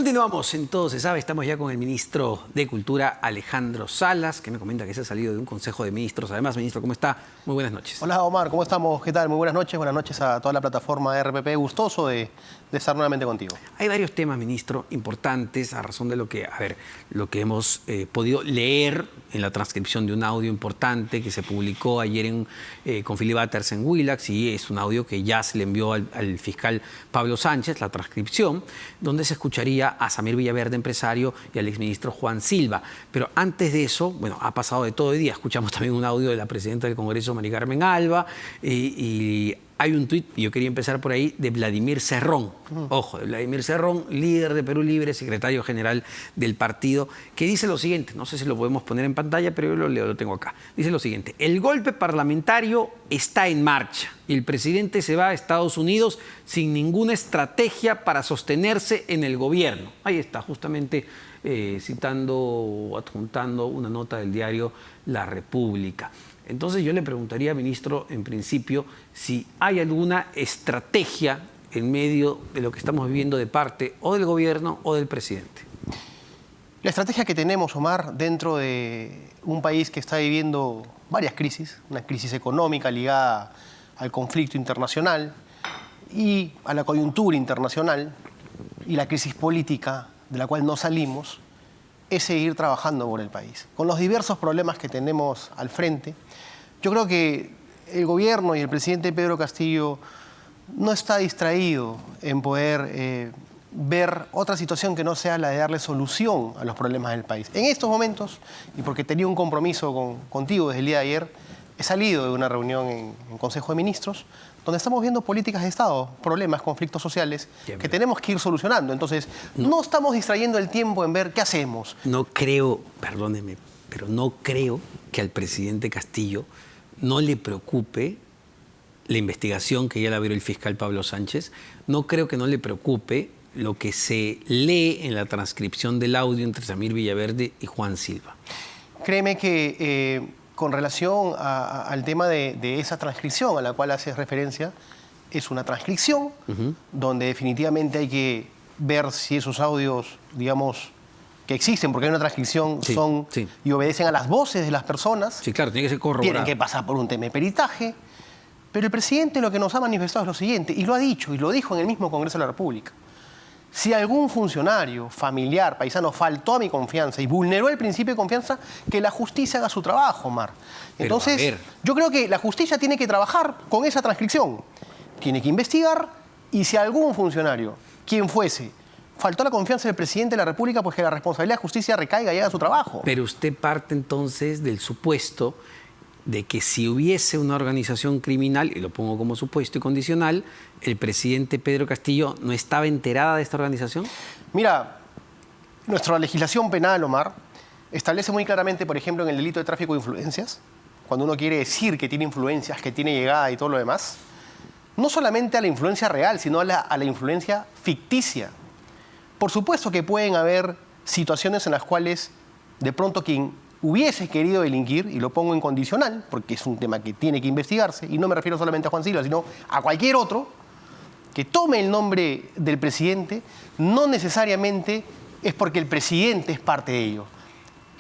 Continuamos en Todo se sabe. Estamos ya con el ministro de Cultura, Alejandro Salas, que me comenta que se ha salido de un consejo de ministros. Además, ministro, ¿cómo está? Muy buenas noches. Hola, Omar, ¿cómo estamos? ¿Qué tal? Muy buenas noches. Buenas noches a toda la plataforma de RPP. Gustoso de estar nuevamente contigo. Hay varios temas, ministro, importantes a razón de lo que hemos podido leer en la transcripción de un audio importante que se publicó ayer con Philly Butters en Willax, y es un audio que ya se le envió al fiscal Pablo Sánchez, la transcripción, donde se escucharía a Samir Villaverde, empresario, y al exministro Juan Silva. Pero antes de eso, bueno, ha pasado de todo hoy día. Escuchamos también un audio de la presidenta del Congreso, Mari Carmen Alba, y hay un tuit, y yo quería empezar por ahí, de Vladimir Cerrón. Ojo, de Vladimir Cerrón, líder de Perú Libre, secretario general del partido, que dice lo siguiente, no sé si lo podemos poner en pantalla, pero yo lo leo, lo tengo acá. Dice lo siguiente: el golpe parlamentario está en marcha y el presidente se va a Estados Unidos sin ninguna estrategia para sostenerse en el gobierno. Ahí está, justamente citando o adjuntando una nota del diario La República. Entonces yo le preguntaría, ministro, en principio, si hay alguna estrategia en medio de lo que estamos viviendo de parte o del gobierno o del presidente. La estrategia que tenemos, Omar, dentro de un país que está viviendo varias crisis, una crisis económica ligada al conflicto internacional y a la coyuntura internacional y la crisis política de la cual no salimos, es seguir trabajando por el país. Con los diversos problemas que tenemos al frente, yo creo que el gobierno y el presidente Pedro Castillo no está distraído en poder ver otra situación que no sea la de darle solución a los problemas del país. En estos momentos, y porque tenía un compromiso contigo desde el día de ayer, he salido de una reunión en Consejo de Ministros donde estamos viendo políticas de Estado, problemas, conflictos sociales que tenemos que ir solucionando. Entonces, no estamos distrayendo el tiempo en ver qué hacemos. No creo, perdóneme, pero no creo que al presidente Castillo no le preocupe la investigación que ya la abrió el fiscal Pablo Sánchez. No creo que no le preocupe lo que se lee en la transcripción del audio entre Samir Villaverde y Juan Silva. Créeme que con relación al tema de esa transcripción a la cual haces referencia, es una transcripción donde definitivamente hay que ver si esos audios, digamos, que existen, porque hay una transcripción, y obedecen a las voces de las personas. Sí, claro, tiene que ser corroborado. Tienen que pasar por un tema de peritaje. Pero el presidente lo que nos ha manifestado es lo siguiente, y lo ha dicho, y lo dijo en el mismo Congreso de la República. Si algún funcionario, familiar, paisano, faltó a mi confianza y vulneró el principio de confianza, que la justicia haga su trabajo, Omar. Entonces, yo creo que la justicia tiene que trabajar con esa transcripción. Tiene que investigar, y si algún funcionario, quien fuese, faltó la confianza del presidente de la República, pues que la responsabilidad de la justicia recaiga y haga su trabajo. Pero usted parte entonces del supuesto de que si hubiese una organización criminal, y lo pongo como supuesto y condicional, ¿el presidente Pedro Castillo no estaba enterada de esta organización? Mira, nuestra legislación penal, Omar, establece muy claramente, por ejemplo, en el delito de tráfico de influencias, cuando uno quiere decir que tiene influencias, que tiene llegada y todo lo demás, no solamente a la influencia real, sino a la influencia ficticia. Por supuesto que pueden haber situaciones en las cuales de pronto quien hubiese querido delinquir, y lo pongo en condicional, porque es un tema que tiene que investigarse, y no me refiero solamente a Juan Silva, sino a cualquier otro, que tome el nombre del presidente, no necesariamente es porque el presidente es parte de ello.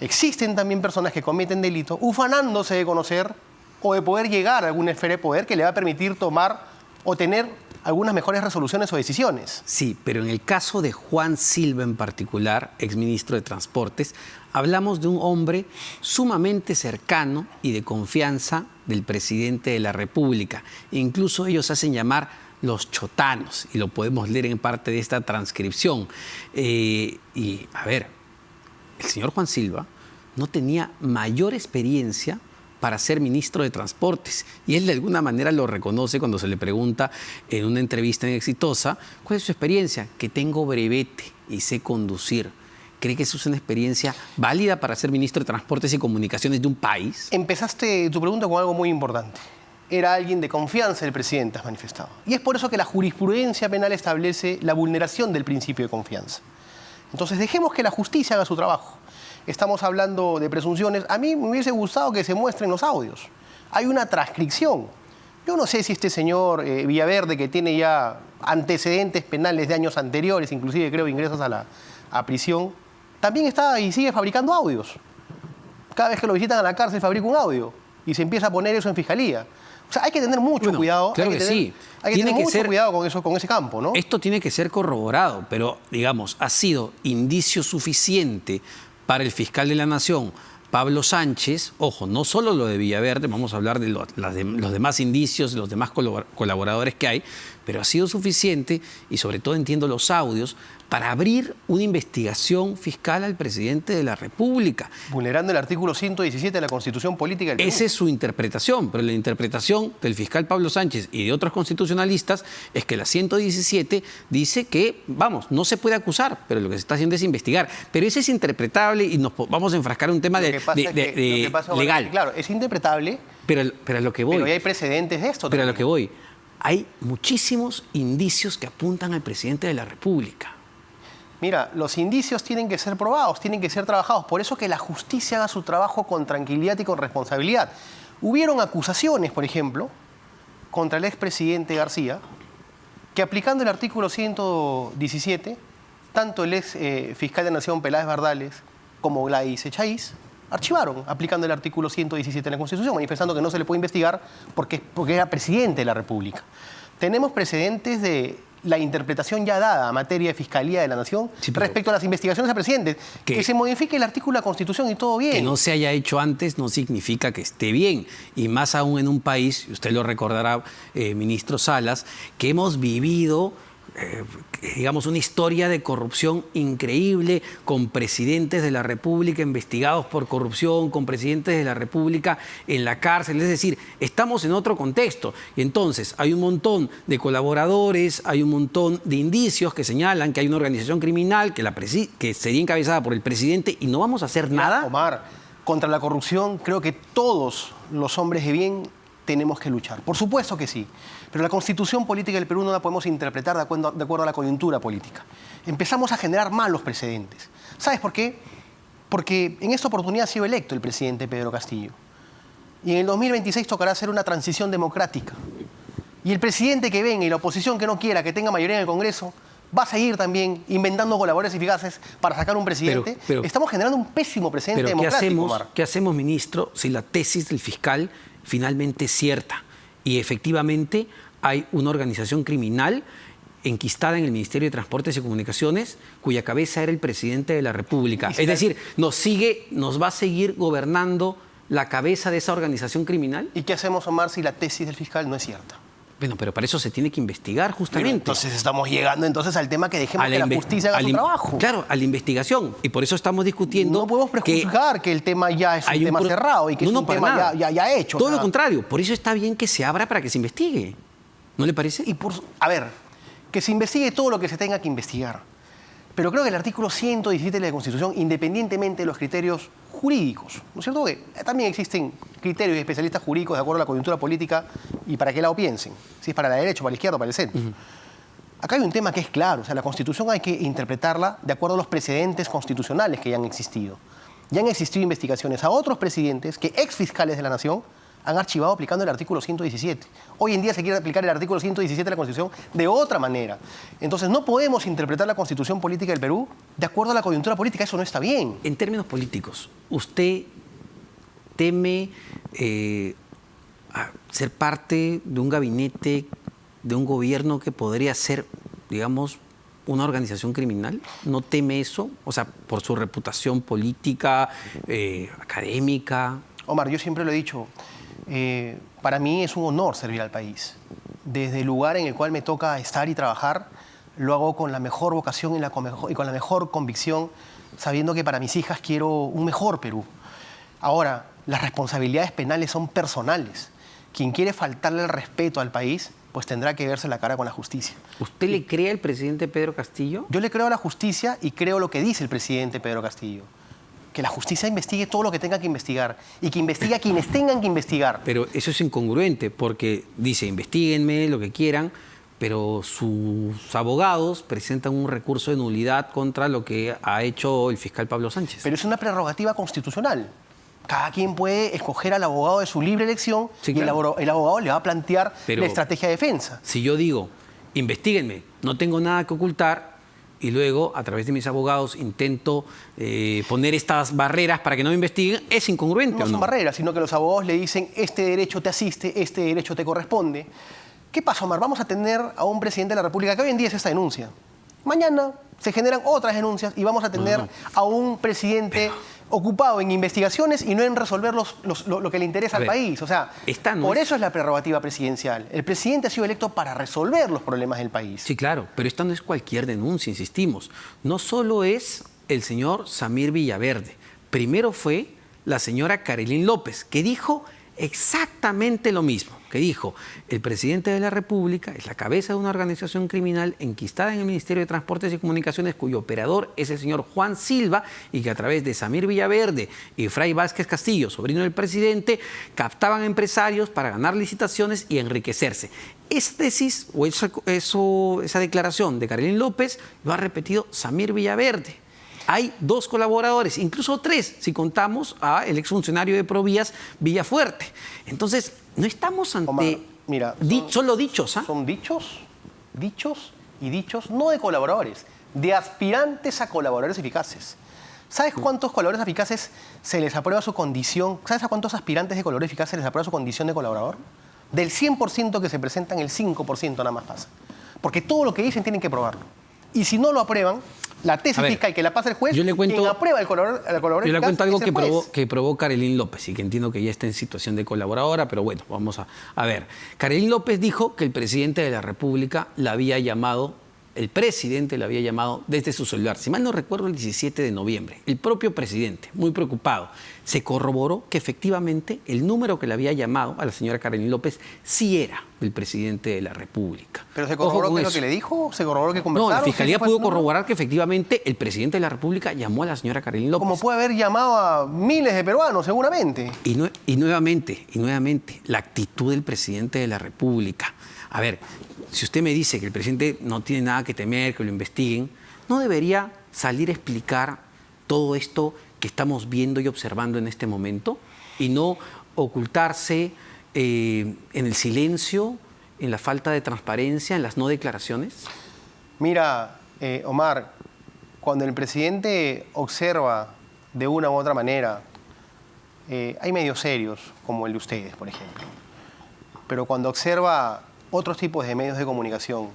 Existen también personas que cometen delitos ufanándose de conocer o de poder llegar a alguna esfera de poder que le va a permitir tomar o tener algunas mejores resoluciones o decisiones. Sí, pero en el caso de Juan Silva en particular, exministro de Transportes, hablamos de un hombre sumamente cercano y de confianza del presidente de la República. Incluso ellos hacen llamar los chotanos, y lo podemos leer en parte de esta transcripción. Y, a ver, el señor Juan Silva no tenía mayor experiencia para ser ministro de Transportes, y él de alguna manera lo reconoce cuando se le pregunta en una entrevista en Exitosa cuál es su experiencia. Que tengo brevete y sé conducir. ¿Cree que eso es una experiencia válida para ser ministro de Transportes y Comunicaciones de un país? Empezaste tu pregunta con algo muy importante. Era alguien de confianza del presidente, has manifestado. Y es por eso que la jurisprudencia penal establece la vulneración del principio de confianza. Entonces dejemos que la justicia haga su trabajo. Estamos hablando de presunciones. A mí me hubiese gustado que se muestren los audios. Hay una transcripción. Yo no sé si este señor Villaverde, que tiene ya antecedentes penales de años anteriores, inclusive creo ingresos a prisión, también está y sigue fabricando audios. Cada vez que lo visitan a la cárcel fabrica un audio y se empieza a poner eso en fiscalía. O sea, hay que tener mucho cuidado. Claro que sí. Hay que tener mucho cuidado con eso, con ese campo, ¿no? Esto tiene que ser corroborado, pero, digamos, ha sido indicio suficiente para el fiscal de la Nación, Pablo Sánchez, ojo, no solo lo de Villaverde, vamos a hablar de los demás indicios, de los demás colaboradores que hay, pero ha sido suficiente, y sobre todo entiendo los audios, para abrir una investigación fiscal al presidente de la República. Vulnerando el artículo 117 de la Constitución Política del Perú. Esa es su interpretación, pero la interpretación del fiscal Pablo Sánchez y de otros constitucionalistas es que la 117 dice que, vamos, no se puede acusar, pero lo que se está haciendo es investigar. Pero eso es interpretable y nos vamos a enfrascar en un tema legal. Claro, es interpretable, pero a lo que voy. pero ya hay precedentes de esto Pero también. a lo que voy. Hay muchísimos indicios que apuntan al presidente de la República. Mira, los indicios tienen que ser probados, tienen que ser trabajados. Por eso que la justicia haga su trabajo con tranquilidad y con responsabilidad. Hubieron acusaciones, por ejemplo, contra el expresidente García, que aplicando el artículo 117, tanto el ex fiscal de Nación Peláez Bardales como Gladys Echaíz archivaron, aplicando el artículo 117 de la Constitución, manifestando que no se le puede investigar porque era presidente de la República. Tenemos precedentes de la interpretación ya dada a materia de Fiscalía de la Nación respecto a las investigaciones a presidentes. Que se modifique el artículo de la Constitución y todo bien. Que no se haya hecho antes no significa que esté bien. Y más aún en un país, y usted lo recordará, ministro Salas, que hemos vivido digamos, una historia de corrupción increíble, con presidentes de la República investigados por corrupción, con presidentes de la República en la cárcel. Es decir, estamos en otro contexto. Y entonces hay un montón de colaboradores, hay un montón de indicios que señalan que hay una organización criminal que sería encabezada por el presidente y no vamos a hacer nada. Omar, contra la corrupción creo que todos los hombres de bien tenemos que luchar. Por supuesto que sí. Pero la Constitución Política del Perú no la podemos interpretar de acuerdo a la coyuntura política. Empezamos a generar malos precedentes. ¿Sabes por qué? Porque en esta oportunidad ha sido electo el presidente Pedro Castillo. Y en el 2026 tocará hacer una transición democrática. Y el presidente que venga y la oposición que no quiera que tenga mayoría en el Congreso va a seguir también inventando colaboradores eficaces para sacar un presidente. Pero estamos generando un pésimo precedente pero democrático, Omar. ¿Qué hacemos, ministro, si la tesis del fiscal finalmente es cierta y efectivamente hay una organización criminal enquistada en el Ministerio de Transportes y Comunicaciones cuya cabeza era el presidente de la República? Es decir, ¿nos va a seguir gobernando la cabeza de esa organización criminal? ¿Y qué hacemos, Omar, si la tesis del fiscal no es cierta? Bueno, pero para eso se tiene que investigar justamente. Entonces estamos llegando al tema que dejemos que la justicia haga su trabajo. Claro, a la investigación. Y por eso estamos discutiendo. No podemos prejuzgar que el tema ya es un tema cerrado y que es un tema ya hecho. Todo lo contrario. Por eso está bien que se abra para que se investigue. ¿No le parece? A ver, que se investigue todo lo que se tenga que investigar. Pero creo que el artículo 117 de la Constitución, independientemente de los criterios jurídicos, ¿no es cierto? Que también existen criterios de especialistas jurídicos de acuerdo a la coyuntura política y para qué lado piensen, si es para la derecha, para la izquierda o para el centro. Acá hay un tema que es claro, o sea, la Constitución hay que interpretarla de acuerdo a los precedentes constitucionales que ya han existido. Ya han existido investigaciones a otros presidentes que ex fiscales de la Nación han archivado aplicando el artículo 117. Hoy en día se quiere aplicar el artículo 117 de la Constitución de otra manera. Entonces no podemos interpretar la Constitución Política del Perú de acuerdo a la coyuntura política. Eso no está bien. En términos políticos, ¿usted teme ser parte de un gabinete, de un gobierno que podría ser, digamos, una organización criminal? ¿No teme eso? O sea, por su reputación política, académica. Omar, yo siempre lo he dicho. Para mí es un honor servir al país. Desde el lugar en el cual me toca estar y trabajar, lo hago con la mejor vocación y con la mejor convicción, sabiendo que para mis hijas quiero un mejor Perú. Ahora, las responsabilidades penales son personales. Quien quiere faltarle el respeto al país, pues tendrá que verse la cara con la justicia. ¿Usted le cree al presidente Pedro Castillo? Yo le creo a la justicia y creo lo que dice el presidente Pedro Castillo. Que la justicia investigue todo lo que tenga que investigar y que investigue a quienes tengan que investigar. Pero eso es incongruente porque dice, investíguenme lo que quieran, pero sus abogados presentan un recurso de nulidad contra lo que ha hecho el fiscal Pablo Sánchez. Pero es una prerrogativa constitucional. Cada quien puede escoger al abogado de su libre elección y el abogado le va a plantear la estrategia de defensa. Si yo digo Investíguenme, no tengo nada que ocultar, y luego, a través de mis abogados, intento poner estas barreras para que no me investiguen, ¿es incongruente No o no? son barreras, sino que los abogados le dicen, este derecho te asiste, este derecho te corresponde. ¿Qué pasa, Omar? Vamos a tener a un presidente de la República que hoy en día es esta denuncia. Mañana se generan otras denuncias y vamos a tener a un presidente ocupado en investigaciones y no en resolver lo que le interesa al país. O sea, por eso es la prerrogativa presidencial. El presidente ha sido electo para resolver los problemas del país. Sí, claro, pero esta no es cualquier denuncia, insistimos. No solo es el señor Samir Villaverde. Primero fue la señora Carolyn López, que dijo exactamente lo mismo, que dijo, el presidente de la República es la cabeza de una organización criminal enquistada en el Ministerio de Transportes y Comunicaciones, cuyo operador es el señor Juan Silva, y que a través de Samir Villaverde y Fray Vázquez Castillo, sobrino del presidente, captaban empresarios para ganar licitaciones y enriquecerse. Esa tesis o esa declaración de Carolyn López lo ha repetido Samir Villaverde. Hay 2 colaboradores, incluso 3, si contamos al exfuncionario de Provías, Villafuerte. Entonces, no estamos ante Omar, mira, solo dichos. Son dichos y dichos, no de colaboradores, de aspirantes a colaboradores eficaces. ¿Sabes cuántos colaboradores eficaces se les aprueba su condición? ¿Sabes a cuántos aspirantes de colaborador eficaz se les aprueba su condición de colaborador? Del 100% que se presentan, el 5% nada más pasa. Porque todo lo que dicen tienen que probarlo. Y si no lo aprueban, la tesis fiscal que la pasa el juez, quien aprueba el colaborador yo le cuento algo es el juez. que probó Carolyn López, y que entiendo que ya está en situación de colaboradora, pero bueno, vamos a ver. Carolyn López dijo que el presidente de la República la había llamado, desde su celular, si mal no recuerdo, el 17 de noviembre. El propio presidente, muy preocupado, se corroboró que efectivamente el número que le había llamado a la señora Carolyn López sí era del presidente de la República. ¿Pero se corroboró qué es lo que le dijo? ¿Se corroboró que conversaron? No, la Fiscalía pudo corroborar que efectivamente el presidente de la República llamó a la señora Carolyn López. Como puede haber llamado a miles de peruanos, seguramente. Y nuevamente, la actitud del presidente de la República. A ver, si usted me dice que el presidente no tiene nada que temer, que lo investiguen, ¿no debería salir a explicar todo esto que estamos viendo y observando en este momento? Y no ocultarse en el silencio, en la falta de transparencia, en las no declaraciones. Mira, Omar, cuando el presidente observa de una u otra manera, hay medios serios, como el de ustedes, por ejemplo, pero cuando observa otros tipos de medios de comunicación,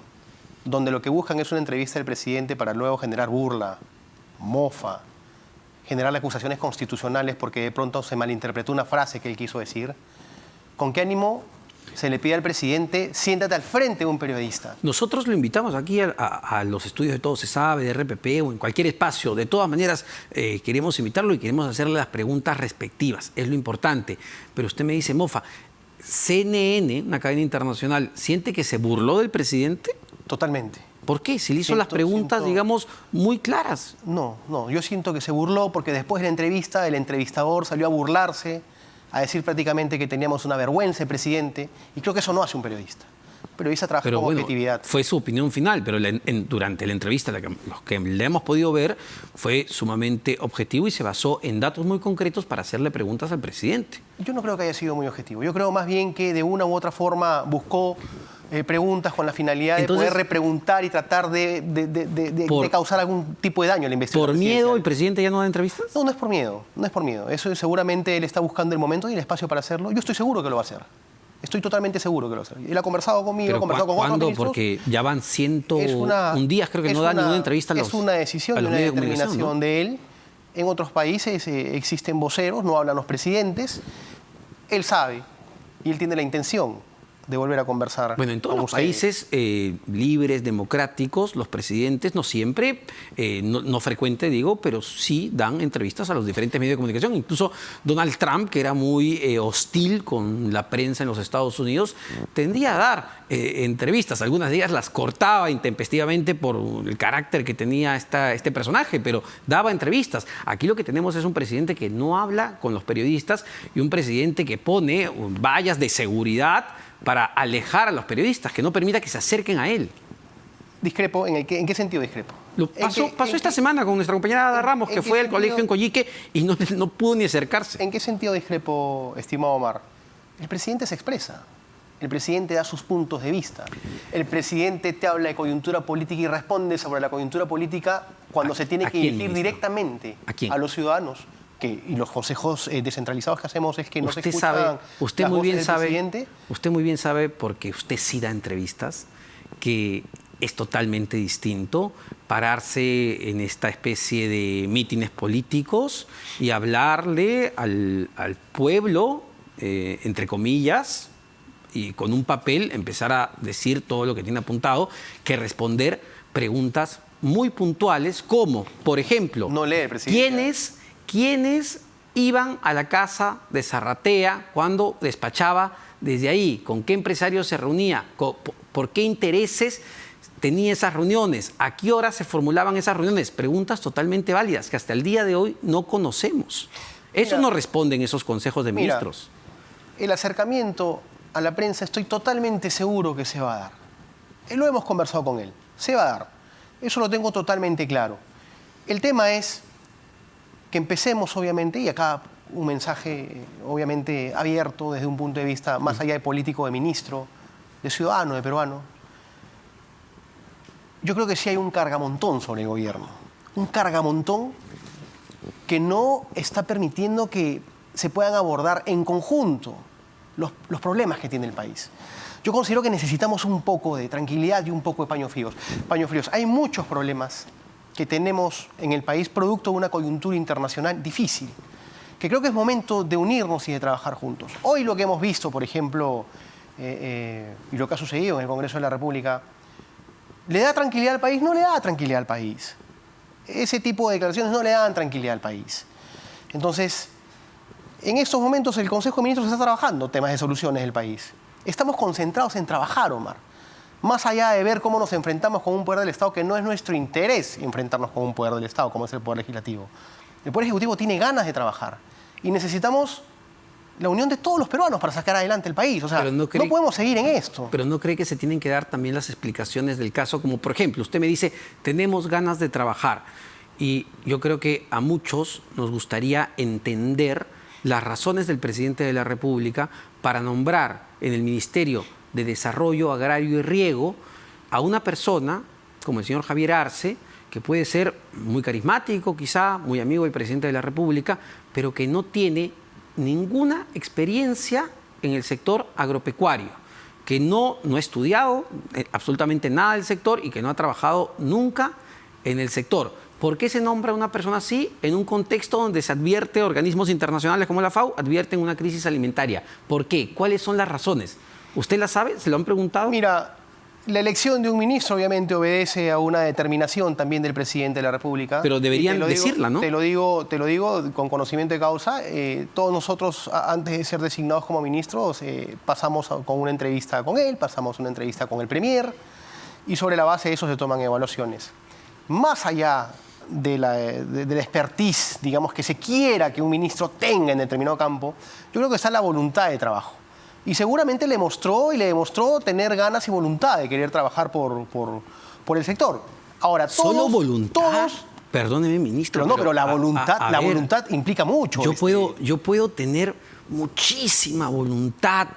donde lo que buscan es una entrevista del presidente para luego generar burla, mofa, generar acusaciones constitucionales porque de pronto se malinterpretó una frase que él quiso decir, ¿con qué ánimo se le pide al presidente, siéntate al frente de un periodista? Nosotros lo invitamos aquí a los estudios de Todo Se Sabe, de RPP o en cualquier espacio. De todas maneras, queremos invitarlo y queremos hacerle las preguntas respectivas. Es lo importante. Pero usted me dice, mofa, CNN, una cadena internacional, ¿siente que se burló del presidente? Totalmente. ¿Por qué? Si le hizo las preguntas, digamos, muy claras. No, yo siento que se burló porque después de la entrevista, el entrevistador salió a burlarse, a decir prácticamente que teníamos una vergüenza de presidente, y creo que eso no hace un periodista. Un periodista trabaja con objetividad. Fue su opinión final, pero durante la entrevista, los que le hemos podido ver, fue sumamente objetivo y se basó en datos muy concretos para hacerle preguntas al presidente. Yo no creo que haya sido muy objetivo. Yo creo más bien que de una u otra forma buscó preguntas con la finalidad de poder repreguntar y tratar de causar algún tipo de daño a la investigación. ¿Por miedo el presidente ya no da entrevistas? No, no es por miedo. No es por miedo. Eso seguramente él está buscando el momento y el espacio para hacerlo. Yo estoy seguro que lo va a hacer. Estoy totalmente seguro que lo va a hacer. Él ha conversado conmigo, ha conversado con otros ministros. Porque ya van 101 días, creo que no da ninguna entrevista a los medios de comunicación. Es una decisión y una determinación de él. En otros países existen voceros, no hablan los presidentes. Él sabe y él tiene la intención de volver a conversar. Bueno, en todos los países libres, democráticos, los presidentes no siempre, no frecuente digo, pero sí dan entrevistas a los diferentes medios de comunicación. Incluso Donald Trump, que era muy hostil con la prensa en los Estados Unidos, tendía a dar entrevistas. Algunas de ellas las cortaba intempestivamente por el carácter que tenía este personaje, pero daba entrevistas. Aquí lo que tenemos es un presidente que no habla con los periodistas y un presidente que pone vallas de seguridad para alejar a los periodistas, que no permita que se acerquen a él. Discrepo, ¿en qué sentido discrepo? Pasó esta semana con nuestra compañera Ada Ramos, que fue al colegio en Coyique y no pudo ni acercarse. ¿En qué sentido discrepo, estimado Omar? El presidente se expresa. El presidente da sus puntos de vista. El presidente te habla de coyuntura política y responde sobre la coyuntura política cuando se tiene que dirigir directamente a los ciudadanos. Y los consejos descentralizados que hacemos es que no se escuchan usted muy bien sabe, presidente. Usted muy bien sabe, porque usted sí da entrevistas, que es totalmente distinto pararse en esta especie de mítines políticos y hablarle al pueblo, entre comillas, y con un papel empezar a decir todo lo que tiene apuntado, que responder preguntas muy puntuales como, por ejemplo, no lee el presidente. ¿Quiénes iban a la casa de Zarratea cuando despachaba desde ahí? ¿Con qué empresarios se reunía? ¿Por qué intereses tenía esas reuniones? ¿A qué horas se formulaban esas reuniones? Preguntas totalmente válidas que hasta el día de hoy no conocemos. Eso no responden esos consejos de ministros. El acercamiento a la prensa estoy totalmente seguro que se va a dar. Lo hemos conversado con él. Se va a dar. Eso lo tengo totalmente claro. El tema es que empecemos, obviamente, y acá un mensaje, obviamente, abierto desde un punto de vista más allá de político, de ministro, de ciudadano, de peruano. Yo creo que sí hay un cargamontón sobre el gobierno. Un cargamontón que no está permitiendo que se puedan abordar en conjunto los problemas que tiene el país. Yo considero que necesitamos un poco de tranquilidad y un poco de paños fríos. Hay muchos problemas que tenemos en el país producto de una coyuntura internacional difícil, que creo que es momento de unirnos y de trabajar juntos. Hoy lo que hemos visto, por ejemplo, y lo que ha sucedido en el Congreso de la República, ¿le da tranquilidad al país? No le da tranquilidad al país. Ese tipo de declaraciones no le dan tranquilidad al país. Entonces, en estos momentos el Consejo de Ministros está trabajando temas de soluciones del país. Estamos concentrados en trabajar, Omar. Más allá de ver cómo nos enfrentamos con un poder del Estado que no es nuestro interés enfrentarnos con un poder del Estado, como es el Poder Legislativo. El Poder Ejecutivo tiene ganas de trabajar y necesitamos la unión de todos los peruanos para sacar adelante el país. O sea, no podemos seguir en esto. Pero ¿no cree que se tienen que dar también las explicaciones del caso? Como, por ejemplo, usted me dice, tenemos ganas de trabajar. Y yo creo que a muchos nos gustaría entender las razones del presidente de la República para nombrar en el Ministerio de Desarrollo Agrario y Riego a una persona como el señor Javier Arce, que puede ser muy carismático quizá, muy amigo del presidente de la República, pero que no tiene ninguna experiencia en el sector agropecuario, que no ha estudiado absolutamente nada del sector y que no ha trabajado nunca en el sector. ¿Por qué se nombra a una persona así en un contexto donde se advierte, organismos internacionales como la FAO advierten una crisis alimentaria? ¿Por qué? ¿Cuáles son las razones? ¿Usted las sabe? ¿Se lo han preguntado? Mira, la elección de un ministro obviamente obedece a una determinación también del presidente de la República. Pero deberían decirla, ¿no? Te lo digo con conocimiento de causa. Todos nosotros, antes de ser designados como ministros, pasamos con una entrevista con él, pasamos una entrevista con el Premier, y sobre la base de eso se toman evaluaciones. Más allá de la expertise, digamos, que se quiera que un ministro tenga en determinado campo, yo creo que está la voluntad de trabajo. Y seguramente le demostró tener ganas y voluntad de querer trabajar por el sector. Ahora, ¿solo voluntad? Perdóneme, ministro. Pero la voluntad implica mucho. Yo puedo tener muchísima voluntad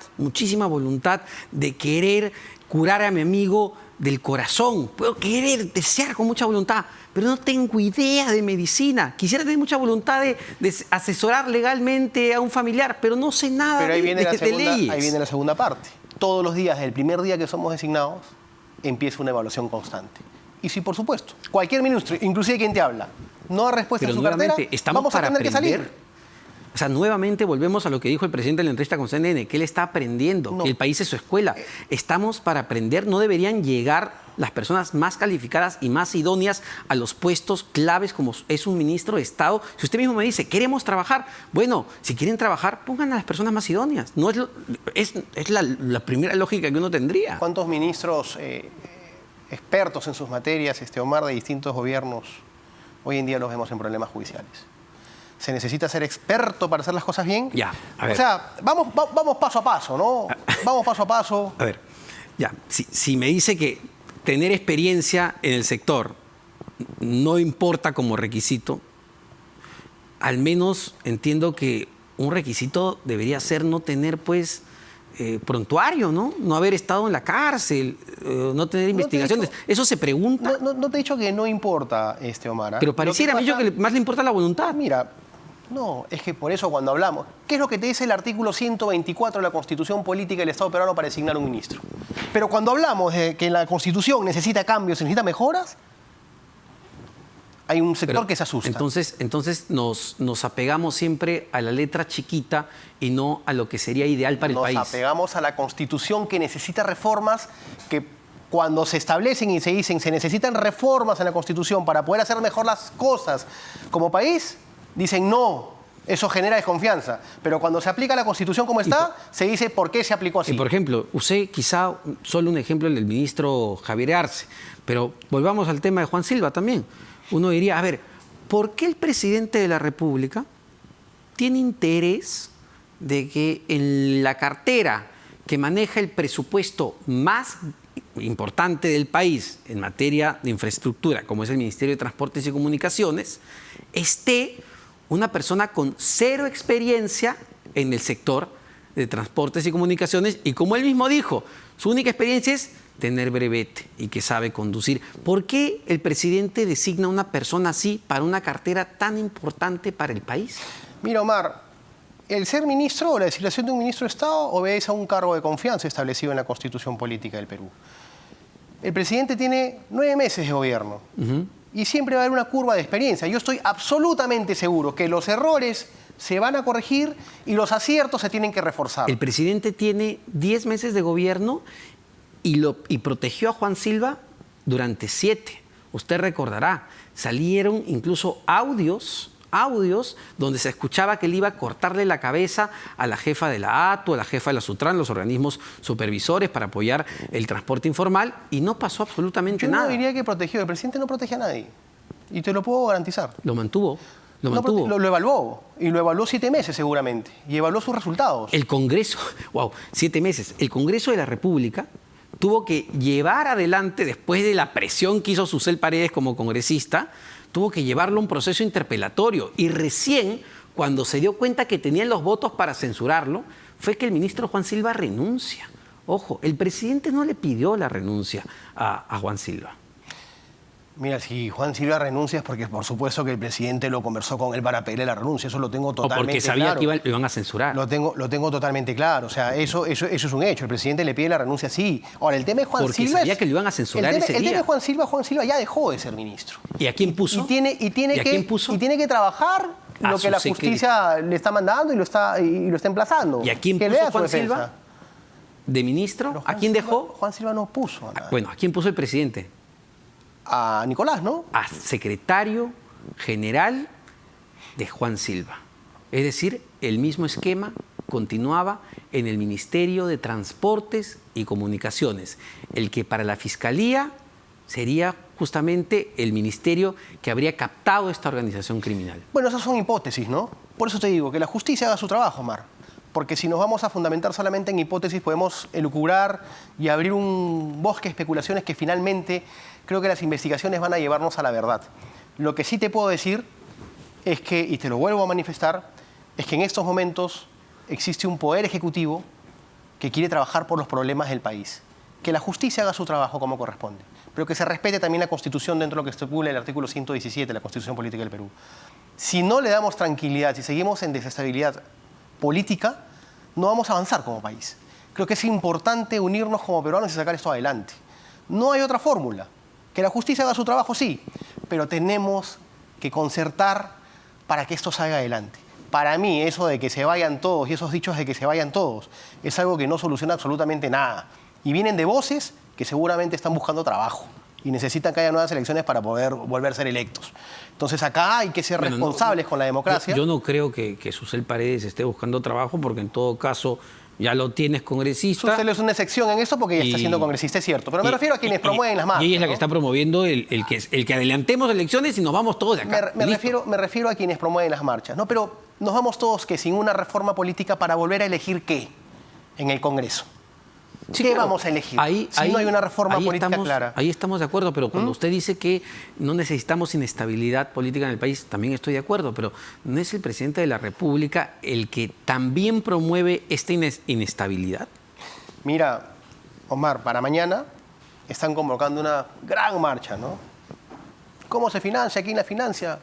de querer curar a mi amigo del corazón. Puedo querer, desear con mucha voluntad, pero no tengo idea de medicina. Quisiera tener mucha voluntad de asesorar legalmente a un familiar, pero no sé nada de leyes. Ahí viene la segunda parte. Todos los días, el primer día que somos designados, empieza una evaluación constante. Y sí, por supuesto, cualquier ministro, inclusive quien te habla, no da respuesta a su cartera, vamos a tener que salir. O sea, nuevamente volvemos a lo que dijo el presidente en la entrevista con CNN, que él está aprendiendo, que el país es su escuela. Estamos para aprender, no deberían llegar las personas más calificadas y más idóneas a los puestos claves como es un ministro de Estado. Si usted mismo me dice, queremos trabajar, bueno, si quieren trabajar, pongan a las personas más idóneas. No es la primera lógica que uno tendría. ¿Cuántos ministros expertos en sus materias, Omar, de distintos gobiernos, hoy en día los vemos en problemas judiciales? Se necesita ser experto para hacer las cosas bien. Ya, a ver. O sea, vamos paso a paso, ¿no? Vamos paso a paso. A ver, ya, si me dice que tener experiencia en el sector no importa como requisito, al menos entiendo que un requisito debería ser no tener, pues, prontuario, ¿no? No haber estado en la cárcel, no tener investigaciones. ¿Eso se pregunta? No te he dicho que no importa, Omar. Pero pareciera a mí que más le importa la voluntad. Mira, no, es que por eso cuando hablamos, ¿qué es lo que te dice el artículo 124 de la Constitución Política del Estado Peruano para designar un ministro? Pero cuando hablamos de que la Constitución necesita cambios, necesita mejoras, hay un sector que se asusta. Entonces nos apegamos siempre a la letra chiquita y no a lo que sería ideal para el país. Nos apegamos a la Constitución que necesita reformas, que cuando se establecen y se dicen se necesitan reformas en la Constitución para poder hacer mejor las cosas como país, dicen no, eso genera desconfianza. Pero cuando se aplica la Constitución como está, se dice por qué se aplicó así. Y por ejemplo, usé quizá solo un ejemplo del ministro Javier Arce, pero volvamos al tema de Juan Silva también. Uno diría, a ver, ¿por qué el presidente de la República tiene interés de que en la cartera que maneja el presupuesto más importante del país en materia de infraestructura, como es el Ministerio de Transportes y Comunicaciones, esté una persona con cero experiencia en el sector de transportes y comunicaciones? Y como él mismo dijo, su única experiencia es tener brevete y que sabe conducir. ¿Por qué el presidente designa a una persona así para una cartera tan importante para el país? Mira, Omar, el ser ministro o la designación de un ministro de Estado obedece a un cargo de confianza establecido en la Constitución Política del Perú. El presidente tiene 9 meses de gobierno y siempre va a haber una curva de experiencia. Yo estoy absolutamente seguro que los errores se van a corregir y los aciertos se tienen que reforzar. El presidente tiene 10 meses de gobierno y protegió a Juan Silva durante 7. Usted recordará, salieron incluso audios donde se escuchaba que él iba a cortarle la cabeza a la jefa de la ATU, a la jefa de la SUTRAN, los organismos supervisores para apoyar el transporte informal, y no pasó absolutamente nada. Yo no diría que protegió, el presidente no protege a nadie, y te lo puedo garantizar. Lo mantuvo. Lo evaluó, y lo evaluó 7 meses seguramente, y evaluó sus resultados. El Congreso, 7 meses, el Congreso de la República tuvo que llevar adelante, después de la presión que hizo Susel Paredes como congresista, tuvo que llevarlo a un proceso interpelatorio. Y recién, cuando se dio cuenta que tenían los votos para censurarlo, fue que el ministro Juan Silva renuncia. Ojo, el presidente no le pidió la renuncia a Juan Silva. Mira, si Juan Silva renuncia es porque por supuesto que el presidente lo conversó con él para pedirle la renuncia, eso lo tengo totalmente claro. O porque sabía que lo iban a censurar. Lo tengo totalmente claro, o sea, eso es un hecho, el presidente le pide la renuncia, sí. Ahora, el tema de Juan Silva... Porque sabía que lo iban a censurar ese día. El tema de Juan Silva ya dejó de ser ministro. ¿Y a quién puso? Y tiene que trabajar lo que la justicia le está mandando y lo está emplazando. ¿Y a quién puso Juan Silva? ¿De ministro? ¿A quién dejó? Juan Silva no puso a nada. Bueno, ¿a quién puso el presidente? A Nicolás, ¿no? A secretario general de Juan Silva. Es decir, el mismo esquema continuaba en el Ministerio de Transportes y Comunicaciones, el que para la Fiscalía sería justamente el ministerio que habría captado esta organización criminal. Bueno, esas son hipótesis, ¿no? Por eso te digo, que la justicia haga su trabajo, Omar. Porque si nos vamos a fundamentar solamente en hipótesis, podemos elucubrar y abrir un bosque de especulaciones que finalmente creo que las investigaciones van a llevarnos a la verdad. Lo que sí te puedo decir es que, y te lo vuelvo a manifestar, es que en estos momentos existe un poder ejecutivo que quiere trabajar por los problemas del país. Que la justicia haga su trabajo como corresponde, pero que se respete también la Constitución dentro de lo que estipula el artículo 117 de la Constitución Política del Perú. Si no le damos tranquilidad, si seguimos en desestabilidad política, no vamos a avanzar como país. Creo que es importante unirnos como peruanos y sacar esto adelante. No hay otra fórmula. Que la justicia haga su trabajo, sí, pero tenemos que concertar para que esto salga adelante. Para mí, eso de que se vayan todos y esos dichos de que se vayan todos es algo que no soluciona absolutamente nada. Y vienen de voces que seguramente están buscando trabajo y necesitan que haya nuevas elecciones para poder volver a ser electos. Entonces acá hay que ser responsables con la democracia. Yo no creo que Susel Paredes esté buscando trabajo, porque en todo caso ya lo tienes congresista. Susel es una excepción en eso porque ella está siendo congresista, es cierto. Pero me refiero a quienes promueven las marchas. Y ella es la que está promoviendo el que adelantemos elecciones y nos vamos todos de acá. Me refiero a quienes promueven las marchas, ¿no? Pero nos vamos todos que sin una reforma política para volver a elegir ¿qué? En el Congreso. Sí, ¿qué vamos a elegir si no hay una reforma política clara? Ahí estamos de acuerdo, pero cuando usted dice que no necesitamos inestabilidad política en el país, también estoy de acuerdo, pero ¿no es el presidente de la República el que también promueve esta inestabilidad? Mira, Omar, para mañana están convocando una gran marcha, ¿no? ¿Cómo se financia? ¿Quién la financia?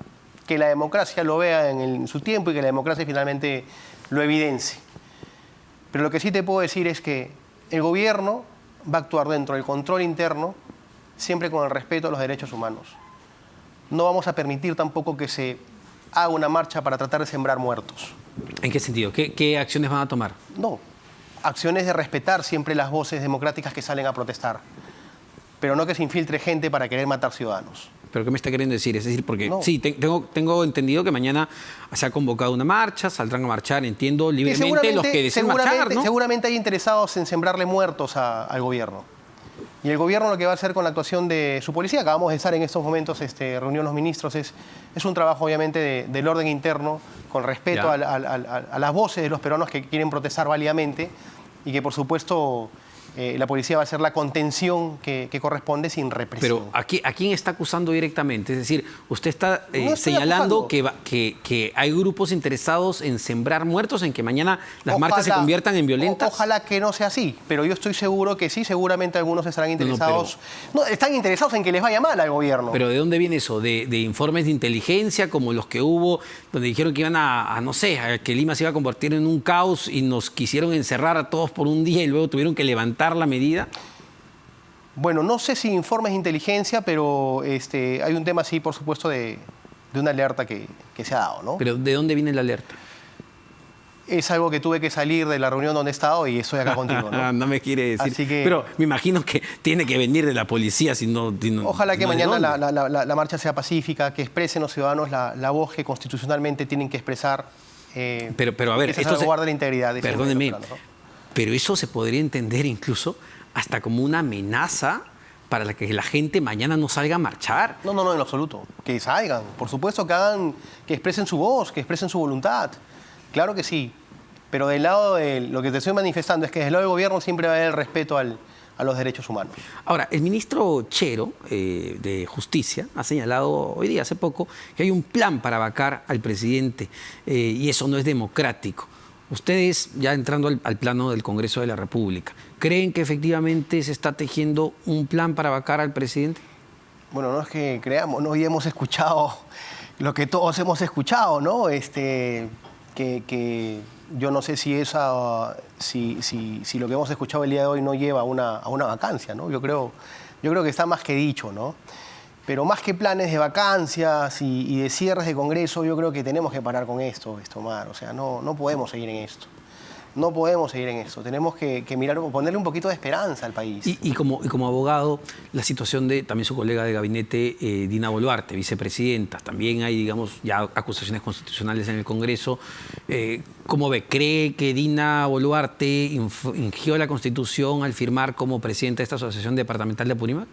Que la democracia lo vea en su tiempo y que la democracia finalmente lo evidencie. Pero lo que sí te puedo decir es que el gobierno va a actuar dentro del control interno, siempre con el respeto a los derechos humanos. No vamos a permitir tampoco que se haga una marcha para tratar de sembrar muertos. ¿En qué sentido? ¿Qué acciones van a tomar? No, acciones de respetar siempre las voces democráticas que salen a protestar, pero no que se infiltre gente para querer matar ciudadanos. ¿Pero qué me está queriendo decir? Es decir, porque No. sí, tengo entendido que mañana se ha convocado una marcha, saldrán a marchar, entiendo, libremente los que deseen marchar, ¿no? Seguramente hay interesados en sembrarle muertos al gobierno. Y el gobierno lo que va a hacer con la actuación de su policía, acabamos de estar en estos momentos, reunión los ministros, es un trabajo obviamente del orden interno, con respeto a las voces de los peruanos que quieren protestar válidamente y que por supuesto la policía va a hacer la contención que corresponde sin represión. Pero ¿a quién está acusando directamente? Es decir, usted está No señalando que hay grupos interesados en sembrar muertos, en que mañana las marchas se conviertan en violentas. Ojalá que no sea así, pero yo estoy seguro que sí, seguramente algunos estarán interesados. No, están interesados en que les vaya mal al gobierno. ¿Pero de dónde viene eso? ¿De informes de inteligencia como los que hubo, donde dijeron que iban no sé, que Lima se iba a convertir en un caos y nos quisieron encerrar a todos por un día y luego tuvieron que levantar la medida? Bueno, no sé si informes de inteligencia, pero hay un tema sí, por supuesto, de una alerta que se ha dado, ¿no? ¿Pero de dónde viene la alerta? Es algo que tuve que salir de la reunión donde he estado y estoy acá contigo, ¿no? No me quiere decir. Así que, pero me imagino que tiene que venir de la policía, si no... Ojalá que no mañana la marcha sea pacífica, que expresen los ciudadanos la voz que constitucionalmente tienen que expresar. Pero a ver, esto salvaguarda la integridad. Perdóneme, ¿no? Pero eso se podría entender incluso hasta como una amenaza para que la gente mañana no salga a marchar. No, en absoluto. Que salgan. Por supuesto que expresen su voz, que expresen su voluntad. Claro que sí. Pero del lado de lo que te estoy manifestando es que del lado del gobierno siempre va a haber el respeto a los derechos humanos. Ahora, el ministro Chero de Justicia ha señalado hoy día, hace poco, que hay un plan para vacar al presidente y eso no es democrático. Ustedes, ya entrando al plano del Congreso de la República, ¿creen que efectivamente se está tejiendo un plan para vacar al presidente? Bueno, no es que creamos, no, hoy hemos escuchado lo que todos hemos escuchado, ¿no? Que yo no sé si lo que hemos escuchado el día de hoy no lleva a una vacancia, ¿no? Yo creo que está más que dicho, ¿no? Pero más que planes de vacancias y de cierres de Congreso, yo creo que tenemos que parar con esto, Omar. O sea, no podemos seguir en esto. No podemos seguir en esto. Tenemos que mirar, ponerle un poquito de esperanza al país. Y como abogado, la situación de también su colega de gabinete, Dina Boluarte, vicepresidenta. También hay, digamos, ya acusaciones constitucionales en el Congreso. ¿Cómo ve? ¿Cree que Dina Boluarte infringió la Constitución al firmar como presidenta de esta Asociación Departamental de Apurímac?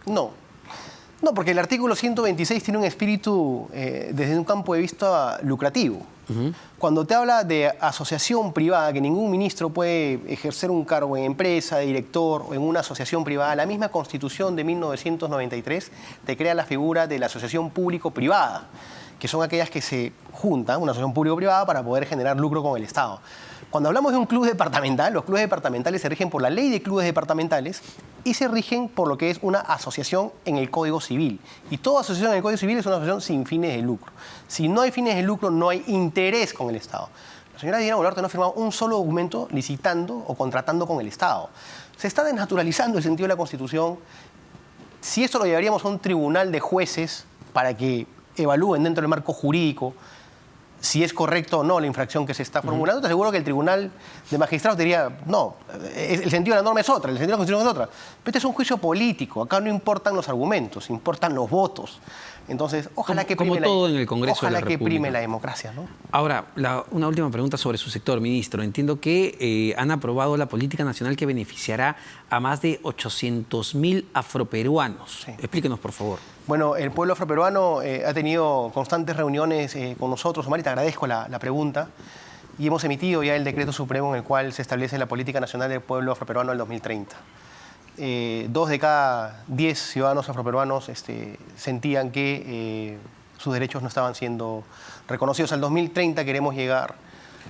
No, porque el artículo 126 tiene un espíritu desde un campo de vista lucrativo. Cuando te habla de asociación privada, que ningún ministro puede ejercer un cargo en empresa, de director o en una asociación privada, la misma Constitución de 1993 te crea la figura de la asociación público-privada, que son aquellas que se juntan, una asociación público-privada, para poder generar lucro con el Estado. Cuando hablamos de un club departamental, los clubes departamentales se rigen por la ley de clubes departamentales y se rigen por lo que es una asociación en el Código Civil. Y toda asociación en el Código Civil es una asociación sin fines de lucro. Si no hay fines de lucro, no hay interés con el Estado. La señora Dina Boluarte no ha firmado un solo documento licitando o contratando con el Estado. Se está desnaturalizando el sentido de la Constitución. Si esto lo llevaríamos a un tribunal de jueces para que evalúen dentro del marco jurídico si es correcto o no la infracción que se está formulando, te aseguro que el tribunal de magistrados diría, no, el sentido de la norma es otra, el sentido de la Constitución es otra. Pero este es un juicio político, acá no importan los argumentos, importan los votos. Entonces, ojalá que prime todo en el Congreso de la República. Ojalá que prime la democracia, ¿no? Ahora, una última pregunta sobre su sector, ministro. Entiendo que han aprobado la política nacional que beneficiará a más de 800.000 afroperuanos. Sí. Explíquenos, por favor. Bueno, el pueblo afroperuano ha tenido constantes reuniones con nosotros. Omar, y te agradezco la pregunta. Y hemos emitido ya el decreto supremo en el cual se establece la política nacional del pueblo afroperuano del 2030. 2 de cada 10 ciudadanos afroperuanos sentían que sus derechos no estaban siendo reconocidos. Al 2030 queremos llegar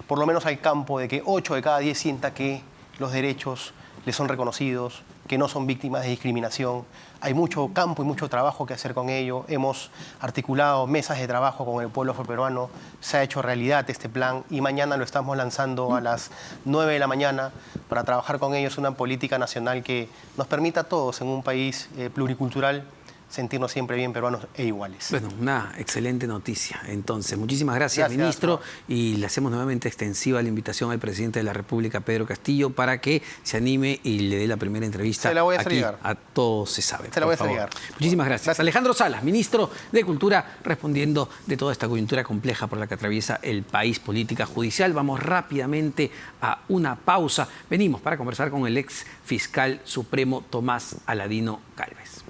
por lo menos al campo de que 8 de cada 10 sienta que los derechos les son reconocidos, que no son víctimas de discriminación. Hay mucho campo y mucho trabajo que hacer con ello. Hemos articulado mesas de trabajo con el pueblo afroperuano, se ha hecho realidad este plan y mañana lo estamos lanzando a las 9 de la mañana para trabajar con ellos una política nacional que nos permita a todos en un país pluricultural sentirnos siempre bien peruanos e iguales. Bueno, una excelente noticia. Entonces, muchísimas gracias, ministro. Y le hacemos nuevamente extensiva la invitación al presidente de la República, Pedro Castillo, para que se anime y le dé la primera entrevista. Se la voy a hacer aquí llegar. A Todo Se Sabe. Se la voy a hacer llegar. Muchísimas gracias. Alejandro Salas, ministro de Cultura, respondiendo de toda esta coyuntura compleja por la que atraviesa el país, política judicial. Vamos rápidamente a una pausa. Venimos para conversar con el ex fiscal supremo Tomás Aladino Gálvez.